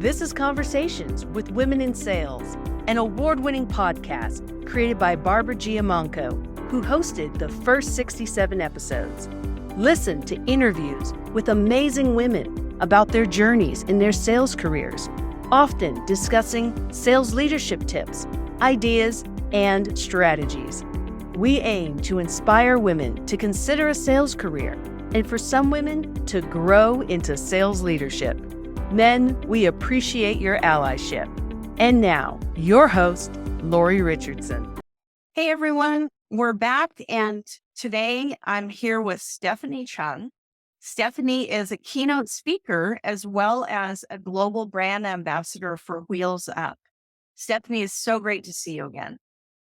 This is Conversations with Women in Sales, an award-winning podcast created by Barbara Giamanco, who hosted the first 67 episodes. Listen to interviews with amazing women about their journeys in their sales careers, often discussing sales leadership tips, ideas, and strategies. We aim to inspire women to consider a sales career and for some women to grow into sales leadership. Men, we appreciate your allyship. And now, your host, Lori Richardson. Hey everyone, we're back, and today I'm here with Stephanie Chung. Stephanie is a keynote speaker as well as a global brand ambassador for Wheels Up. Stephanie, is so great to see you again.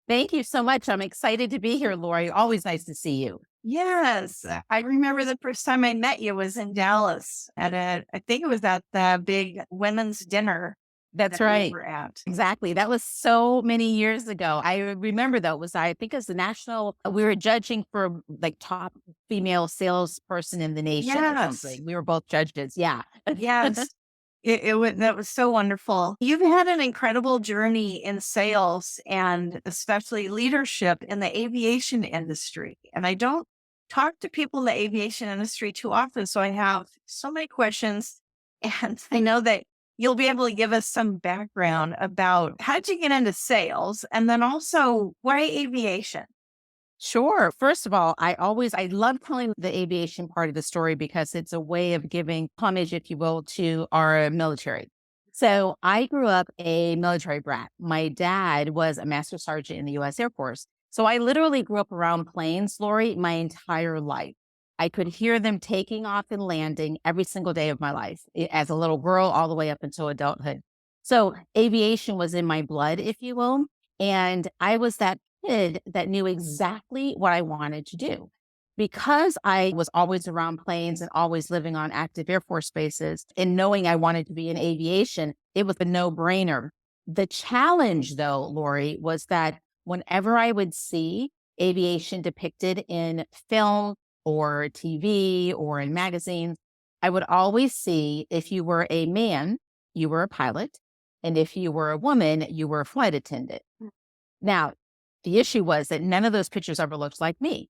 Thank you so much. I'm excited to be here, Lori. Always nice to see you. Yes, I remember the first time I met you was in Dallas I think it was at the big women's dinner. That's right. We were at. Exactly. That was so many years ago. I remember though, I think it was the national, we were judging for like top female salesperson in the nation or something. We were both judges. Yeah. Yes. That was so wonderful. You've had an incredible journey in sales and especially leadership in the aviation industry. And I don't talk to people in the aviation industry too often. So I have so many questions. And I know that you'll be able to give us some background about how did you get into sales? And then also, why aviation? Sure. First of all, I love telling the aviation part of the story because it's a way of giving homage, if you will, to our military. So I grew up a military brat. My dad was a master sergeant in the U.S. Air Force. So I literally grew up around planes, Lori, my entire life. I could hear them taking off and landing every single day of my life as a little girl all the way up until adulthood. So aviation was in my blood, if you will. And I was that kid that knew exactly what I wanted to do. Because I was always around planes and always living on active Air Force bases and knowing I wanted to be in aviation, it was a no-brainer. The challenge, though, Lori, was that whenever I would see aviation depicted in film or TV or in magazines, I would always see if you were a man, you were a pilot, and if you were a woman, you were a flight attendant. Now, the issue was that none of those pictures ever looked like me.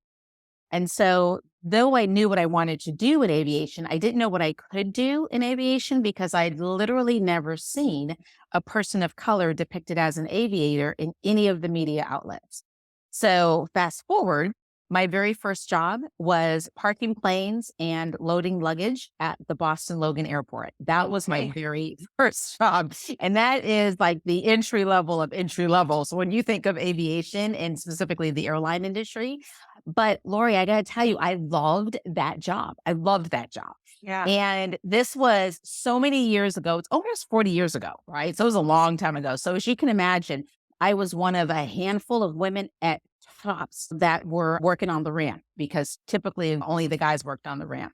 And so though I knew what I wanted to do in aviation, I didn't know what I could do in aviation because I'd literally never seen a person of color depicted as an aviator in any of the media outlets. So fast forward, my very first job was parking planes and loading luggage at the Boston Logan Airport. That was my very first job. And that is like the entry level of entry level. So when you think of aviation and specifically the airline industry, but Lori, I got to tell you, I loved that job. I loved that job. Yeah. And this was so many years ago. It's almost 40 years ago, right? So it was a long time ago. So as you can imagine, I was one of a handful of women at tops that were working on the ramp because typically only the guys worked on the ramp.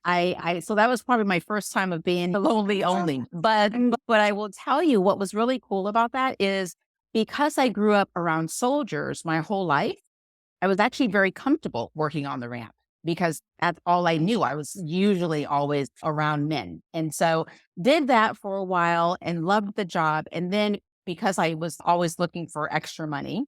So that was probably my first time of being lonely only. But I will tell you what was really cool about that is because I grew up around soldiers my whole life, I was actually very comfortable working on the ramp because that's all I knew. I was usually always around men. And so did that for a while and loved the job. And then because I was always looking for extra money,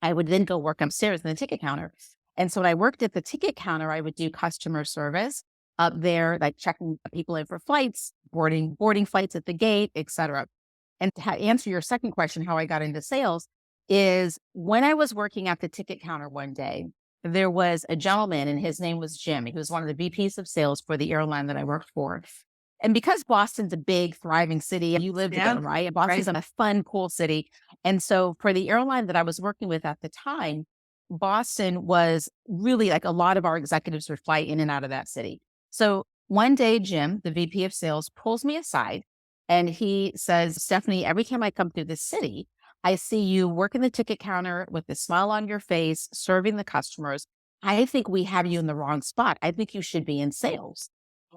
I would then go work upstairs in the ticket counter. And so when I worked at the ticket counter, I would do customer service up there, like checking people in for flights, boarding flights at the gate, et cetera. And to answer your second question, how I got into sales is when I was working at the ticket counter one day, there was a gentleman and his name was Jim. He was one of the VPs of sales for the airline that I worked for. And because Boston's a big, thriving city, you lived in, right? Boston's a fun, cool city. And so for the airline that I was working with at the time, Boston was really like a lot of our executives would fly in and out of that city. So one day, Jim, the VP of sales, pulls me aside and he says, Stephanie, every time I come through this city, I see you working the ticket counter with a smile on your face, serving the customers. I think we have you in the wrong spot. I think you should be in sales.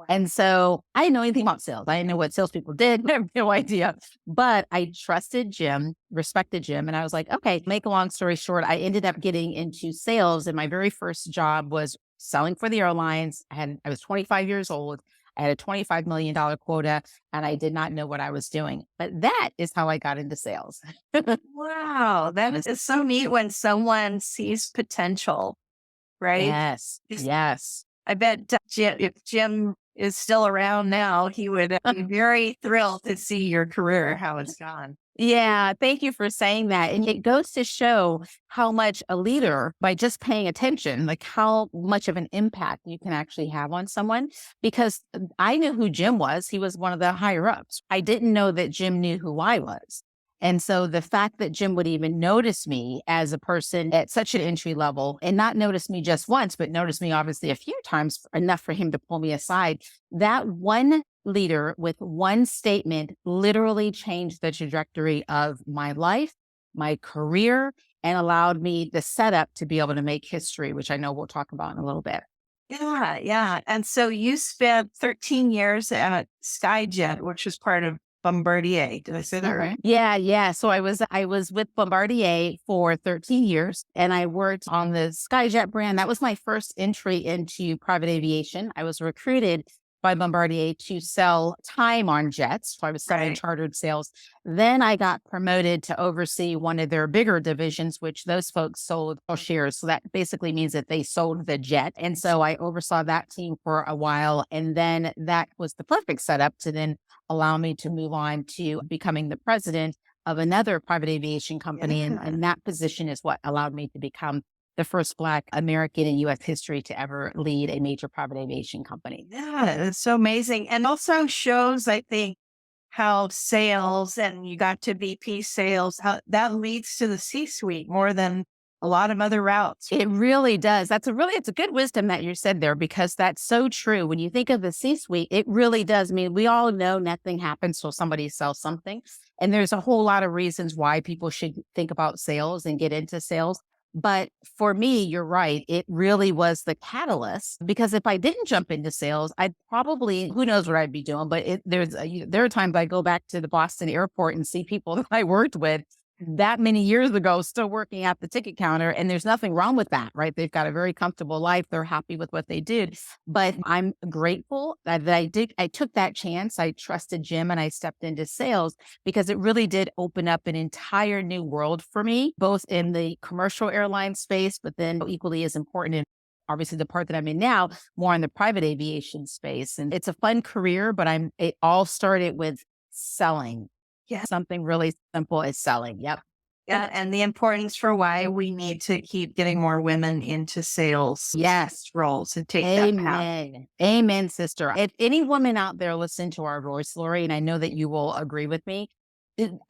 And so I didn't know anything about sales. I didn't know what salespeople did. I have no idea. But I trusted Jim, respected Jim. And I was like, okay, make a long story short, I ended up getting into sales. And my very first job was selling for the airlines. I was 25 years old. I had a $25 million quota and I did not know what I was doing. But that is how I got into sales. Wow. That is so neat when someone sees potential, right? Yes. Just- Yes. I bet Jim, if Jim is still around now, he would be very thrilled to see your career, how it's gone. Yeah, thank you for saying that. And it goes to show how much a leader, by just paying attention, like how much of an impact you can actually have on someone. Because I knew who Jim was. He was one of the higher ups. I didn't know that Jim knew who I was. And so the fact that Jim would even notice me as a person at such an entry level and not notice me just once, but notice me obviously a few times, enough for him to pull me aside, that one leader with one statement literally changed the trajectory of my life, my career, and allowed me the setup to be able to make history, which I know we'll talk about in a little bit. Yeah, yeah. And so you spent 13 years at Skyjet, which was part of Bombardier. Did I say that right? Yeah, yeah. So I was with Bombardier for 13 years and I worked on the Skyjet brand. That was my first entry into private aviation. I was recruited by Bombardier to sell time on jets. So I was selling Right. chartered sales. Then I got promoted to oversee one of their bigger divisions, which those folks sold shares. So that basically means that they sold the jet. And so I oversaw that team for a while. And then that was the perfect setup to then allow me to move on to becoming the president of another private aviation company. Yeah. And that position is what allowed me to become the first Black American in U.S. history to ever lead a major private aviation company. Yeah, it's so amazing. And also shows, I think, how sales and you got to VP sales, how that leads to the C-suite more than a lot of other routes. It really does. It's a good wisdom that you said there, because that's so true. When you think of the C-suite, it really does mean we all know nothing happens till somebody sells something. And there's a whole lot of reasons why people should think about sales and get into sales. But for me, you're right. It really was the catalyst, because if I didn't jump into sales, I'd probably, who knows what I'd be doing. But there are times I go back to the Boston airport and see people that I worked with that many years ago still working at the ticket counter. And there's nothing wrong with that, right? They've got a very comfortable life. They're happy with what they did. But I'm grateful that I took that chance. I trusted Jim and I stepped into sales, because it really did open up an entire new world for me, both in the commercial airline space, but then equally as important in obviously the part that I'm in now, more in the private aviation space. And it's a fun career, but it all started with selling. Yeah. Something really simple as selling. Yep. Yeah, and the importance for why we need to keep getting more women into sales Yes. roles and take that path. Amen. Amen, sister. If any woman out there listen to our voice, Lori, and I know that you will agree with me,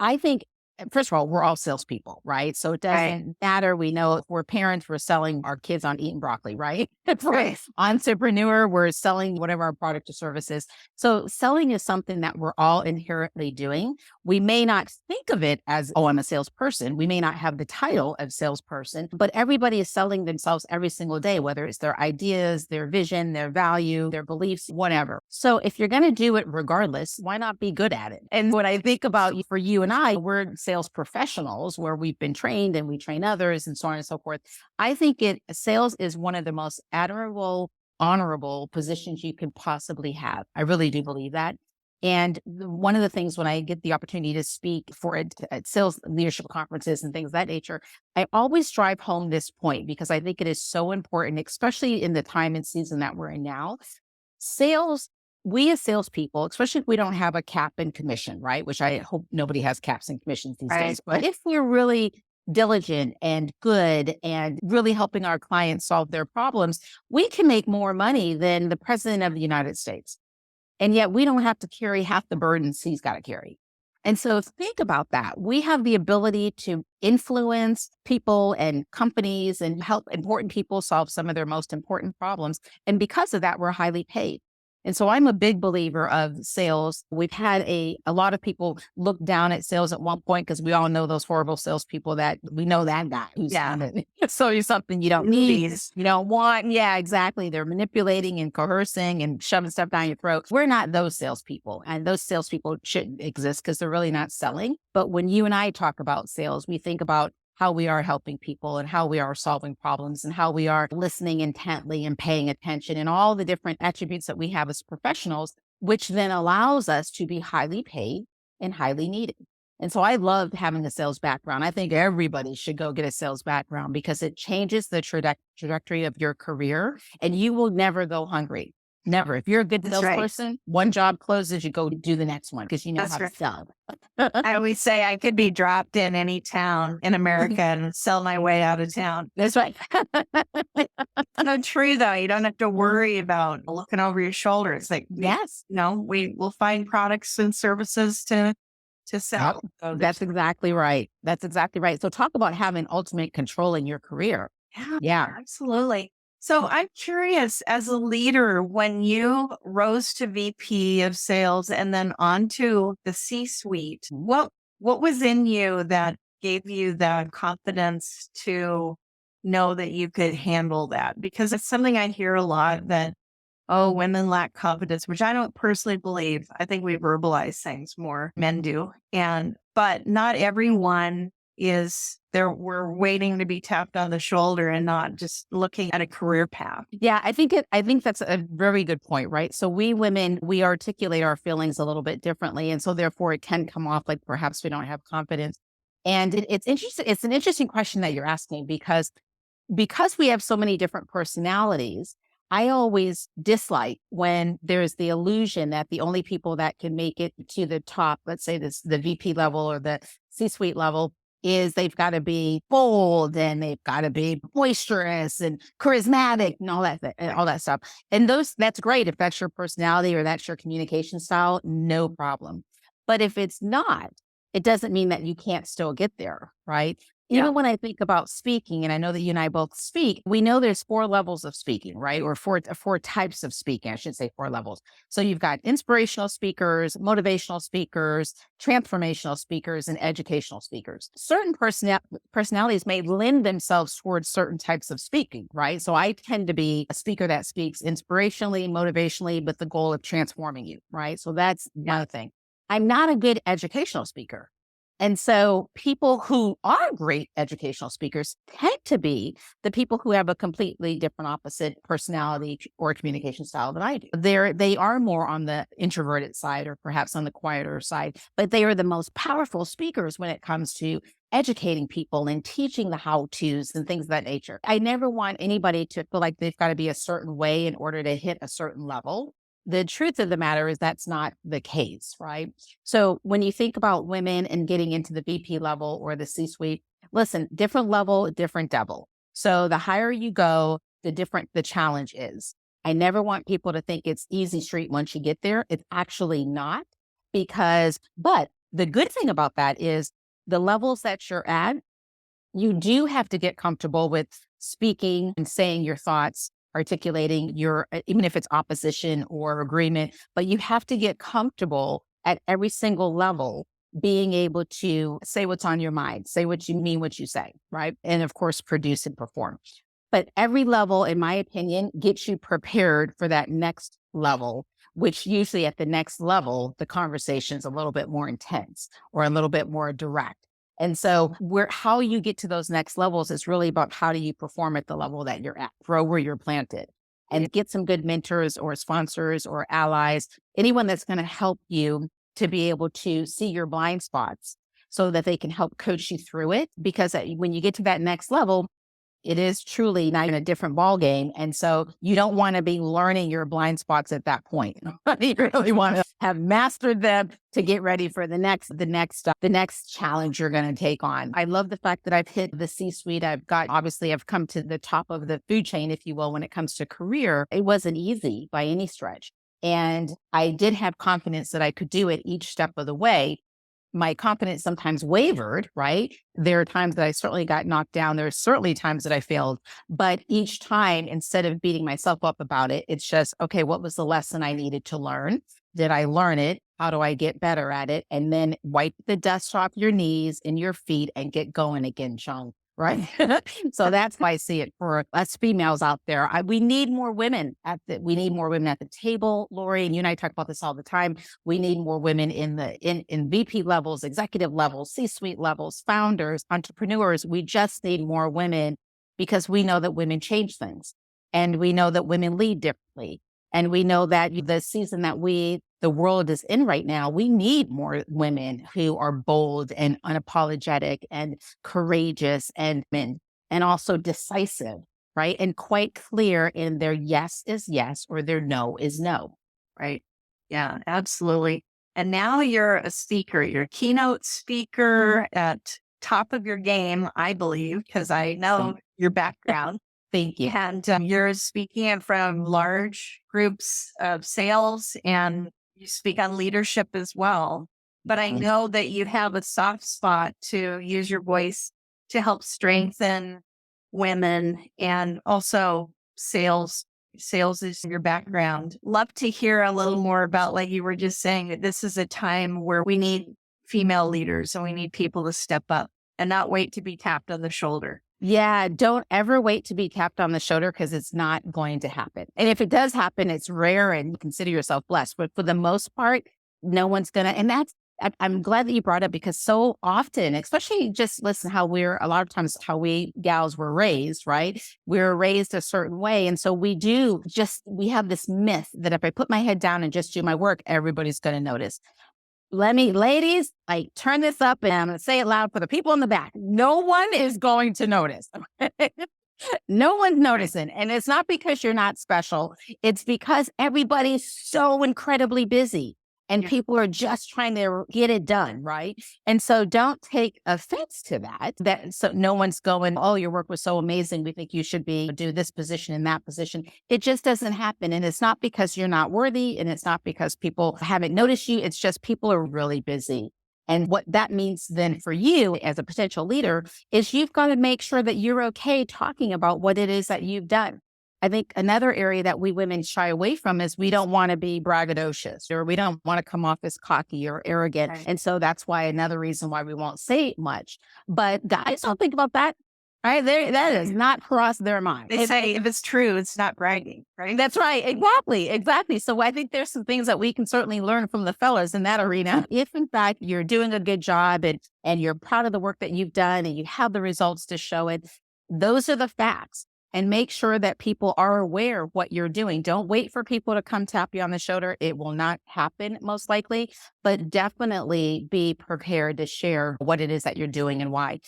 I think, first of all, we're all salespeople, right? So it doesn't matter. We know if we're parents, we're selling our kids on eating broccoli, right? If we're Right. entrepreneur, we're selling whatever our product or service is. So selling is something that we're all inherently doing. We may not think of it as, oh, I'm a salesperson. We may not have the title of salesperson, but everybody is selling themselves every single day, whether it's their ideas, their vision, their value, their beliefs, whatever. So if you're going to do it regardless, why not be good at it? And when I think about for you and I, we're sales professionals where we've been trained and we train others and so on and so forth. I think sales is one of the most admirable, honorable positions you can possibly have. I really do believe that. And one of the things when I get the opportunity to speak at sales leadership conferences and things of that nature, I always drive home this point, because I think it is so important, especially in the time and season that we're in now. Sales, we as salespeople, especially if we don't have a cap and commission, right? Which I hope nobody has caps and commissions these days. But if we're really diligent and good and really helping our clients solve their problems, we can make more money than the president of the United States. And yet we don't have to carry half the burdens he's got to carry. And so think about that. We have the ability to influence people and companies and help important people solve some of their most important problems. And because of that, we're highly paid. And so I'm a big believer of sales. We've had a lot of people look down at sales at one point, because we all know those horrible salespeople that we know that guy who's so you're something you don't need, you don't want. Yeah, exactly. They're manipulating and coercing and shoving stuff down your throat. We're not those salespeople, and those salespeople shouldn't exist because they're really not selling. But when you and I talk about sales, we think about how we are helping people and how we are solving problems and how we are listening intently and paying attention and all the different attributes that we have as professionals, which then allows us to be highly paid and highly needed. And so I loved having a sales background. I think everybody should go get a sales background because it changes the trajectory of your career and you will never go hungry. Never. If you're a good That's right. salesperson, one job closes, you go do the next one because you know That's how to right. sell. I always say I could be dropped in any town in America and sell my way out of town. That's right. It's not true though. You don't have to worry about looking over your shoulder. It's like, Yes. we will find products and services to sell. So That's exactly right. That's exactly right. So talk about having ultimate control in your career. yeah, Yeah. absolutely. So I'm curious, as a leader, when you rose to VP of sales and then onto the C-suite, what was in you that gave you the confidence to know that you could handle that? Because it's something I hear a lot that, oh, women lack confidence, which I don't personally believe. I think we verbalize things more, men do. But not everyone is there. We're waiting to be tapped on the shoulder and not just looking at a career path. Yeah, I think that's a very good point, right? So we women, we articulate our feelings a little bit differently. And so therefore it can come off like perhaps we don't have confidence. And it's interesting. It's an interesting question that you're asking because we have so many different personalities. I always dislike when there's the illusion that the only people that can make it to the top, let's say the VP level or the C-suite level, is they've got to be bold and they've got to be boisterous and charismatic and all that stuff. And that's great if that's your personality or that's your communication style, no problem. But if it's not, it doesn't mean that you can't still get there, right? Yeah. Even when I think about speaking, and I know that you and I both speak, we know there's 4 levels of speaking, right? Or four types of speaking. I should say 4 levels. So you've got inspirational speakers, motivational speakers, transformational speakers, and educational speakers. Certain personalities may lend themselves towards certain types of speaking, right? So I tend to be a speaker that speaks inspirationally, motivationally, with the goal of transforming you, right? So that's my thing. I'm not a good educational speaker. And so people who are great educational speakers tend to be the people who have a completely different opposite personality or communication style than I do. They are more on the introverted side or perhaps on the quieter side, but they are the most powerful speakers when it comes to educating people and teaching the how-tos and things of that nature. I never want anybody to feel like they've got to be a certain way in order to hit a certain level. The truth of the matter is that's not the case, right? So when you think about women and getting into the VP level or the C-suite, listen, different level, different devil. So the higher you go, the different the challenge is. I never want people to think it's easy street once you get there. It's actually not but the good thing about that is the levels that you're at, you do have to get comfortable with speaking and saying your thoughts, articulating even if it's opposition or agreement, but you have to get comfortable at every single level, being able to say what's on your mind, say what you mean, what you say, right? And of course, produce and perform. But every level, in my opinion, gets you prepared for that next level, which usually at the next level, the conversation's a little bit more intense or a little bit more direct. And so how you get to those next levels is really about how do you perform at the level that you're at, grow where you're planted, and get some good mentors or sponsors or allies, anyone that's going to help you to be able to see your blind spots so that they can help coach you through it. Because when you get to that next level, it is truly not even a different ball game. And so you don't want to be learning your blind spots at that point. You really want to have mastered them to get ready for the next challenge you're going to take on. I love the fact that I've hit the C-suite. I've come to the top of the food chain, if you will, when it comes to career. It wasn't easy by any stretch. And I did have confidence that I could do it each step of the way. My confidence sometimes wavered, right? There are times that I certainly got knocked down. There are certainly times that I failed. But each time, instead of beating myself up about it, it's just, okay, what was the lesson I needed to learn? Did I learn it? How do I get better at it? And then wipe the dust off your knees and your feet and get going again, Chung. right? So that's why I see it for us females out there. We need more women we need more women at the table, Lori, and you and I talk about this all the time. We need more women in VP levels, executive levels, C-suite levels, founders, entrepreneurs. We just need more women because we know that women change things, and we know that women lead differently. And we know that the season that the world is in right now, we need more women who are bold and unapologetic and courageous and also decisive, right? And quite clear in their yes is yes or their no is no. Right. Yeah, absolutely. And now you're a speaker, you're a keynote speaker at top of your game, I believe, because I know your background. Thank you. And you're speaking in front of large groups of sales, and you speak on leadership as well. But I know that you have a soft spot to use your voice to help strengthen women and also sales. Sales is your background. Love to hear a little more about, like you were just saying, that this is a time where we need female leaders and we need people to step up and not wait to be tapped on the shoulder. Yeah, don't ever wait to be tapped on the shoulder because it's not going to happen. And if it does happen, it's rare and you consider yourself blessed. But for the most part, no one's going to. And I'm glad that you brought up because so often, especially just listen how a lot of times how we gals were raised, right? We're raised a certain way. And so we have this myth that if I put my head down and just do my work, everybody's going to notice. Ladies, like turn this up and I'm going to say it loud for the people in the back. No one is going to notice. No one's noticing. And it's not because you're not special. It's because everybody's so incredibly busy and people are just trying to get it done. Right. And so don't take offense to that. So no one's going, oh, your work was so amazing. We think you should do this position and that position. It just doesn't happen. And it's not because you're not worthy. And it's not because people haven't noticed you. It's just people are really busy. And what that means then for you as a potential leader is you've got to make sure that you're okay talking about what it is that you've done. I think another area that we women shy away from is we don't want to be braggadocious or we don't want to come off as cocky or arrogant. Right. And so that's why another reason why we won't say much. But guys don't think about that. Right? That is not cross their mind. They say if it's true, it's not bragging, right? That's right. Exactly. So I think there's some things that we can certainly learn from the fellas in that arena. If in fact you're doing a good job and you're proud of the work that you've done and you have the results to show it, those are the facts. And make sure that people are aware of what you're doing. Don't wait for people to come tap you on the shoulder. It will not happen most likely, but definitely be prepared to share what it is that you're doing and why.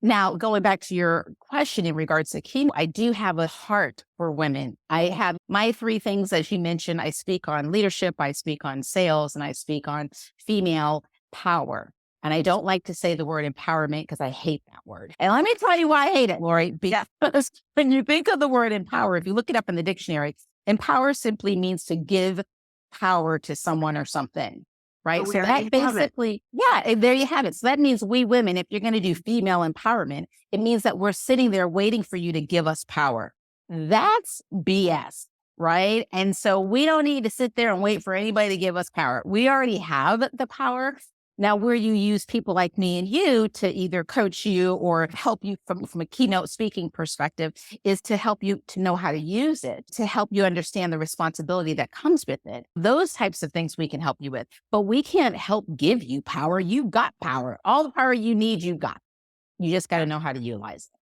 Now, going back to your question in regards to keynote, I do have a heart for women. I have my 3 things, as you mentioned. I speak on leadership, I speak on sales, and I speak on female power. And I don't like to say the word empowerment because I hate that word. And let me tell you why I hate it, Lori. Because when you think of the word empower, if you look it up in the dictionary, empower simply means to give power to someone or something, right? Oh, so that basically, there you have it. So that means we women, if you're going to do female empowerment, it means that we're sitting there waiting for you to give us power. That's BS. Right. And so we don't need to sit there and wait for anybody to give us power. We already have the power. Now, where you use people like me and you to either coach you or help you from a keynote speaking perspective is to help you to know how to use it, to help you understand the responsibility that comes with it. Those types of things we can help you with, but we can't help give you power. You've got power. All the power you need, you've got. You just got to know how to utilize it.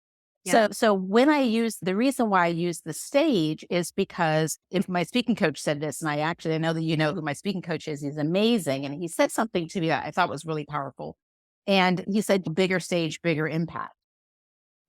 Yeah. So when the reason why I use the stage is because if my speaking coach said this, and I know that you know who my speaking coach is, he's amazing. And he said something to me that I thought was really powerful. And he said, bigger stage, bigger impact.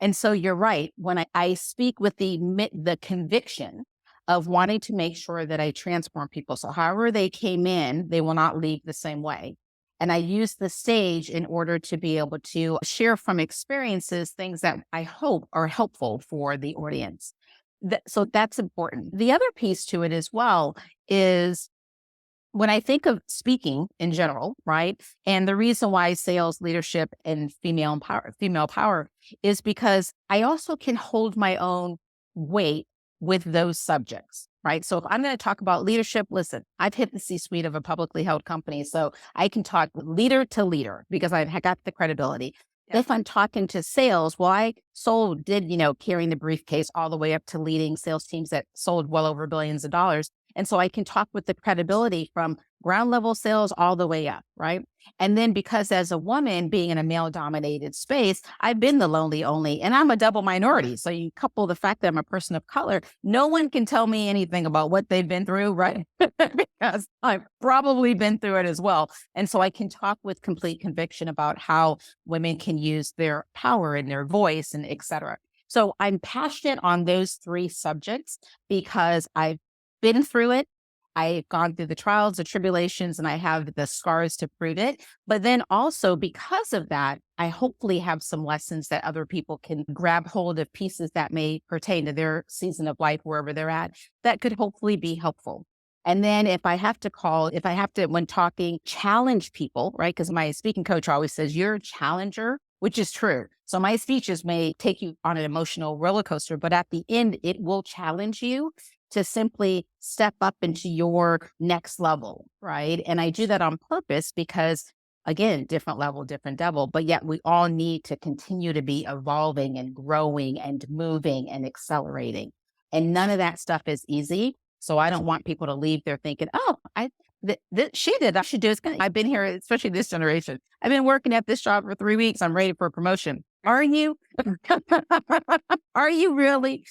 And so you're right. When I speak with the conviction of wanting to make sure that I transform people. So however they came in, they will not leave the same way. And I use the stage in order to be able to share from experiences, things that I hope are helpful for the audience. So that's important. The other piece to it as well is when I think of speaking in general, right? And the reason why sales, leadership, and female power is because I also can hold my own weight with those subjects. Right. So if I'm going to talk about leadership, listen, I've hit the C-suite of a publicly held company. So I can talk leader to leader because I've got the credibility. Yeah. If I'm talking to sales, well, I sold, carrying the briefcase all the way up to leading sales teams that sold well over billions of dollars. And so I can talk with the credibility from ground level sales all the way up, right? And then because as a woman being in a male dominated space, I've been the lonely only and I'm a double minority. So you couple the fact that I'm a person of color, no one can tell me anything about what they've been through, right? Because I've probably been through it as well. And so I can talk with complete conviction about how women can use their power and their voice and et cetera. So I'm passionate on those three subjects because I've been through it. I've gone through the trials, the tribulations, and I have the scars to prove it. But then also because of that, I hopefully have some lessons that other people can grab hold of, pieces that may pertain to their season of life, wherever they're at, that could hopefully be helpful. And then if I have to, when talking, challenge people, right? Because my speaking coach always says, you're a challenger, which is true. So my speeches may take you on an emotional roller coaster, but at the end, it will challenge you to simply step up into your next level, right? And I do that on purpose because, again, different level, different devil, but yet we all need to continue to be evolving and growing and moving and accelerating. And none of that stuff is easy. So I don't want people to leave there thinking, oh, she did, I should do it. I've been here, especially this generation. I've been working at this job for 3 weeks. I'm ready for a promotion. Are you? Are you really?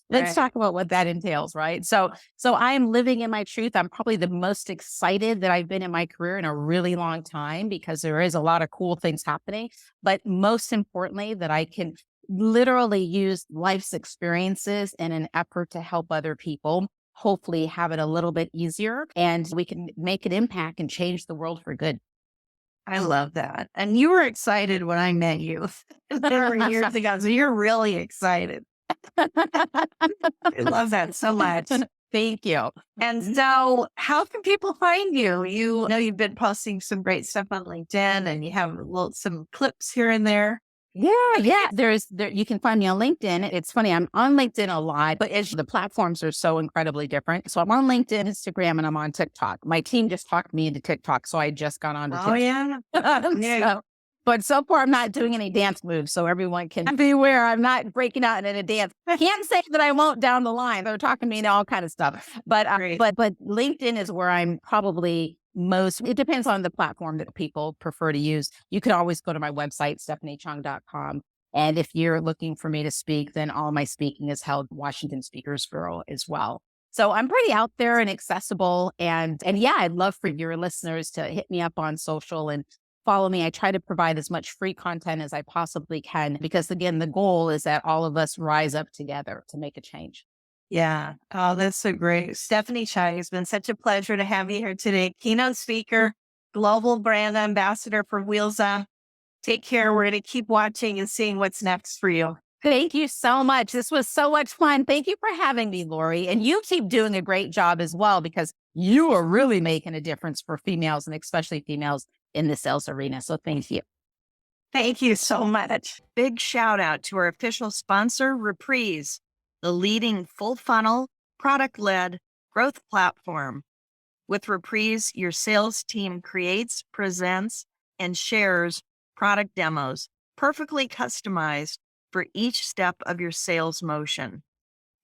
Let's talk about what that entails, right? So I am living in my truth. I'm probably the most excited that I've been in my career in a really long time because there is a lot of cool things happening. But most importantly, that I can literally use life's experiences in an effort to help other people hopefully have it a little bit easier and we can make an impact and change the world for good. I love that. And you were excited when I met you several years ago. So you're really excited. I love that so much. Thank you. And so how can people find you? You know, you've been posting some great stuff on LinkedIn and you have some clips here and there. Yeah. You can find me on LinkedIn. It's funny. I'm on LinkedIn a lot, but as the platforms are so incredibly different. So I'm on LinkedIn, Instagram, and I'm on TikTok. My team just talked me into TikTok. So I just got on to TikTok. Yeah. But so far I'm not doing any dance moves. So everyone can be aware I'm not breaking out in a dance. Can't say that I won't down the line. They're talking to me and all kind of stuff. But LinkedIn is where I'm probably most. It depends on the platform that people prefer to use. You can always go to my website, stephaniechung.com. And if you're looking for me to speak, then all my speaking is held at Washington Speakers Bureau as well. So I'm pretty out there and accessible. And yeah, I'd love for your listeners to hit me up on social and follow me. I try to provide as much free content as I possibly can, because again, the goal is that all of us rise up together to make a change. Yeah. Oh, that's so great. Stephanie Chung, it's been such a pleasure to have you here today. Keynote speaker, global brand ambassador for Wheels Up. Take care. We're going to keep watching and seeing what's next for you. Thank you so much. This was so much fun. Thank you for having me, Lori. And you keep doing a great job as well, because you are really making a difference for females and especially females in the sales arena. So thank you. Thank you so much. Big shout out to our official sponsor, Reprise, the leading full funnel, product-led growth platform. With Reprise, your sales team creates, presents, and shares product demos, perfectly customized for each step of your sales motion.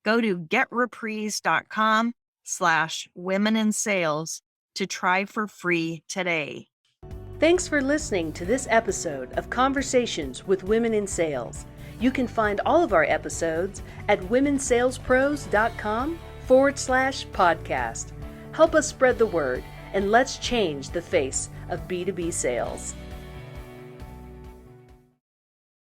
Go to getreprise.com/womenInSales to try for free today. Thanks for listening to this episode of Conversations with Women in Sales. You can find all of our episodes at womensalespros.com/podcast. Help us spread the word and let's change the face of B2B sales.